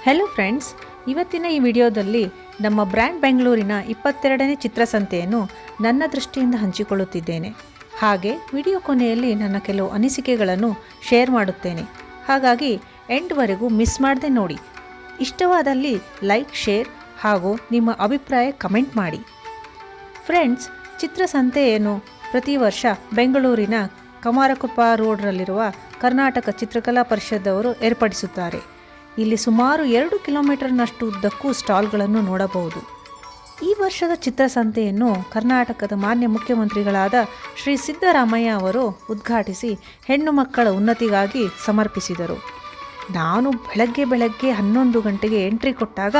Hello friends, ಇವತ್ತಿನ ಈ ವಿಡಿಯೋದಲ್ಲಿ ನಮ್ಮ ಬ್ರ್ಯಾಂಡ್ ಬೆಂಗಳೂರಿನ 22ನೇ ಚಿತ್ರಸಂತೆಯನ್ನು ನನ್ನ ದೃಷ್ಟಿಯಿಂದ ಹಂಚಿಕೊಳ್ಳುತ್ತಿದ್ದೇನೆ. ಹಾಗೆ ವಿಡಿಯೋ ಕೊನೆಯಲ್ಲಿ ನನ್ನ ಕೆಲವು ಅನಿಸಿಕೆಗಳನ್ನು ಶೇರ್ ಮಾಡುತ್ತೇನೆ. ಹಾಗಾಗಿ ಎಂಡ್ವರೆಗೂ ಮಿಸ್ ಮಾಡದೆ ನೋಡಿ. ಇಷ್ಟವಾದಲ್ಲಿ ಲೈಕ್, ಶೇರ್ ಹಾಗೂ ನಿಮ್ಮ ಅಭಿಪ್ರಾಯ ಕಮೆಂಟ್ ಮಾಡಿ. ಫ್ರೆಂಡ್ಸ್, ಚಿತ್ರಸಂತೆಯನ್ನು ಪ್ರತಿ ವರ್ಷ ಬೆಂಗಳೂರಿನ ಕಮಾರಕೊಪ್ಪ ರೋಡ್ರಲ್ಲಿರುವ ಕರ್ನಾಟಕ ಚಿತ್ರಕಲಾ ಪರಿಷದವರು ಏರ್ಪಡಿಸುತ್ತಾರೆ. ಇಲ್ಲಿ ಸುಮಾರು 2 ಕಿಲೋಮೀಟರ್ನಷ್ಟು ಉದ್ದಕ್ಕೂ ಸ್ಟಾಲ್ಗಳನ್ನು ನೋಡಬಹುದು. ಈ ವರ್ಷದ ಚಿತ್ರಸಂತೆಯನ್ನು ಕರ್ನಾಟಕದ ಮಾನ್ಯ ಮುಖ್ಯಮಂತ್ರಿಗಳಾದ ಶ್ರೀ ಸಿದ್ದರಾಮಯ್ಯ ಅವರು ಉದ್ಘಾಟಿಸಿ ಹೆಣ್ಣು ಮಕ್ಕಳ ಉನ್ನತಿಗಾಗಿ ಸಮರ್ಪಿಸಿದರು. ನಾನು ಬೆಳಗ್ಗೆ 11 ಗಂಟೆಗೆ ಎಂಟ್ರಿ ಕೊಟ್ಟಾಗ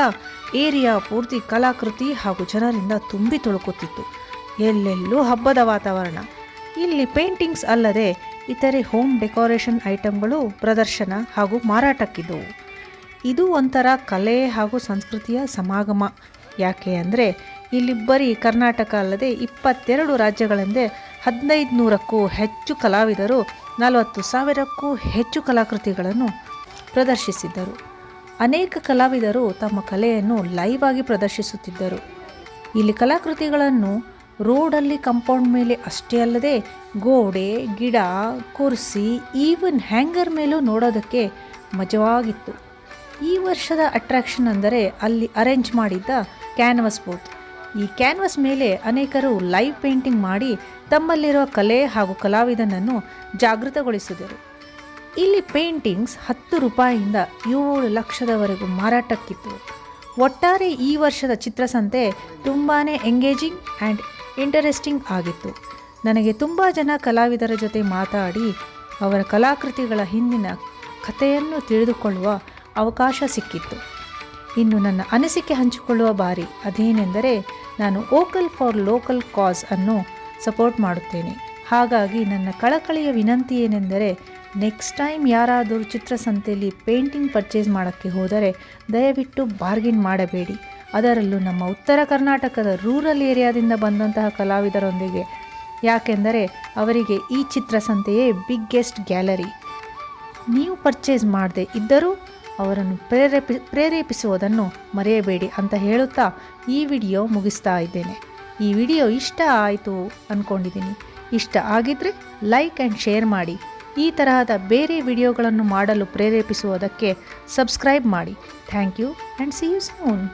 ಏರಿಯಾ ಪೂರ್ತಿ ಕಲಾಕೃತಿ ಹಾಗೂ ಜನರಿಂದ ತುಂಬಿ ತುಳುಕುತ್ತಿತ್ತು. ಎಲ್ಲೆಲ್ಲೂ ಹಬ್ಬದ ವಾತಾವರಣ. ಇಲ್ಲಿ ಪೇಂಟಿಂಗ್ಸ್ ಅಲ್ಲದೆ ಇತರೆ ಹೋಮ್ ಡೆಕೋರೇಷನ್ ಐಟಂಗಳು ಪ್ರದರ್ಶನ ಹಾಗೂ ಮಾರಾಟಕ್ಕಿದ್ದವು. ಇದು ಒಂಥರ ಕಲೆ ಹಾಗೂ ಸಂಸ್ಕೃತಿಯ ಸಮಾಗಮ. ಯಾಕೆ ಅಂದರೆ ಇಲ್ಲಿ ಬರೀ ಕರ್ನಾಟಕ ಅಲ್ಲದೆ 22 ರಾಜ್ಯಗಳಿಂದ 1500ಕ್ಕೂ ಹೆಚ್ಚು ಕಲಾವಿದರು 40,000ಕ್ಕೂ ಹೆಚ್ಚು ಕಲಾಕೃತಿಗಳನ್ನು ಪ್ರದರ್ಶಿಸಿದ್ದರು. ಅನೇಕ ಕಲಾವಿದರು ತಮ್ಮ ಕಲೆಯನ್ನು ಲೈವ್ ಆಗಿ ಪ್ರದರ್ಶಿಸುತ್ತಿದ್ದರು. ಇಲ್ಲಿ ಕಲಾಕೃತಿಗಳನ್ನು ರೋಡಲ್ಲಿ ಕಾಂಪೌಂಡ್ ಮೇಲೆ ಅಷ್ಟೇ ಅಲ್ಲದೆ ಗೋಡೆ, ಗಿಡ, ಕುರ್ಸಿ, ಈವನ್ ಹ್ಯಾಂಗರ್ ಮೇಲೂ ನೋಡೋದಕ್ಕೆ ಮಜವಾಗಿತ್ತು. ಈ ವರ್ಷದ ಅಟ್ರಾಕ್ಷನ್ ಅಂದರೆ ಅಲ್ಲಿ ಅರೇಂಜ್ ಮಾಡಿದ್ದ ಕ್ಯಾನ್ವಸ್ ಬೂತ್. ಈ ಕ್ಯಾನ್ವಸ್ ಮೇಲೆ ಅನೇಕರು ಲೈವ್ ಪೇಂಟಿಂಗ್ ಮಾಡಿ ತಮ್ಮಲ್ಲಿರುವ ಕಲೆ ಹಾಗೂ ಕಲಾವಿದನನ್ನು ಜಾಗೃತಗೊಳಿಸಿದರು. ಇಲ್ಲಿ ಪೇಂಟಿಂಗ್ಸ್ 10 ರೂಪಾಯಿಯಿಂದ 7 ಲಕ್ಷದವರೆಗೂ ಮಾರಾಟಕ್ಕಿತ್ತು. ಒಟ್ಟಾರೆ ಈ ವರ್ಷದ ಚಿತ್ರಸಂತೆ ತುಂಬಾ ಎಂಗೇಜಿಂಗ್ ಆ್ಯಂಡ್ ಇಂಟರೆಸ್ಟಿಂಗ್ ಆಗಿತ್ತು. ನನಗೆ ತುಂಬ ಜನ ಕಲಾವಿದರ ಜೊತೆ ಮಾತಾಡಿ ಅವರ ಕಲಾಕೃತಿಗಳ ಹಿಂದಿನ ಕಥೆಯನ್ನು ತಿಳಿದುಕೊಳ್ಳುವ ಅವಕಾಶ ಸಿಕ್ಕಿತ್ತು. ಇನ್ನು ನನ್ನ ಅನಿಸಿಕೆ ಹಂಚಿಕೊಳ್ಳುವ ಬಾರಿ. ಅದೇನೆಂದರೆ, ನಾನು ವೋಕಲ್ ಫಾರ್ ಲೋಕಲ್ ಕಾಸ್ ಅನ್ನು ಸಪೋರ್ಟ್ ಮಾಡುತ್ತೇನೆ. ಹಾಗಾಗಿ ನನ್ನ ಕಳಕಳಿಯ ವಿನಂತಿ ಏನೆಂದರೆ, ನೆಕ್ಸ್ಟ್ ಟೈಮ್ ಯಾರಾದರೂ ಚಿತ್ರಸಂತೆಯಲ್ಲಿ ಪೇಂಟಿಂಗ್ ಪರ್ಚೇಸ್ ಮಾಡೋಕ್ಕೆ ಹೋದರೆ ದಯವಿಟ್ಟು ಬಾರ್ಗಿನ್ ಮಾಡಬೇಡಿ. ಅದರಲ್ಲೂ ನಮ್ಮ ಉತ್ತರ ಕರ್ನಾಟಕದ ರೂರಲ್ ಏರಿಯಾದಿಂದ ಬಂದಂತಹ ಕಲಾವಿದರೊಂದಿಗೆ. ಯಾಕೆಂದರೆ ಅವರಿಗೆ ಈ ಚಿತ್ರಸಂತೆಯೇ ಬಿಗ್ಗೆಸ್ಟ್ ಗ್ಯಾಲರಿ. ನೀವು ಪರ್ಚೇಸ್ ಮಾಡದೆ ಇದ್ದರೂ ಅವರನ್ನು ಪ್ರೇರೇಪಿಸುವುದನ್ನು ಮರೆಯಬೇಡಿ ಅಂತ ಹೇಳುತ್ತಾ ಈ ವಿಡಿಯೋ ಮುಗಿಸ್ತಾ ಇದ್ದೇನೆ. ಈ ವಿಡಿಯೋ ಇಷ್ಟ ಆಯಿತು ಅಂದ್ಕೊಂಡಿದ್ದೀನಿ. ಇಷ್ಟ ಆಗಿದ್ದರೆ ಲೈಕ್ ಆ್ಯಂಡ್ ಶೇರ್ ಮಾಡಿ. ಈ ತರಹದ ಬೇರೆ ವಿಡಿಯೋಗಳನ್ನು ಮಾಡಲು ಪ್ರೇರೇಪಿಸುವುದಕ್ಕೆ ಸಬ್ಸ್ಕ್ರೈಬ್ ಮಾಡಿ. Thank you and see you soon.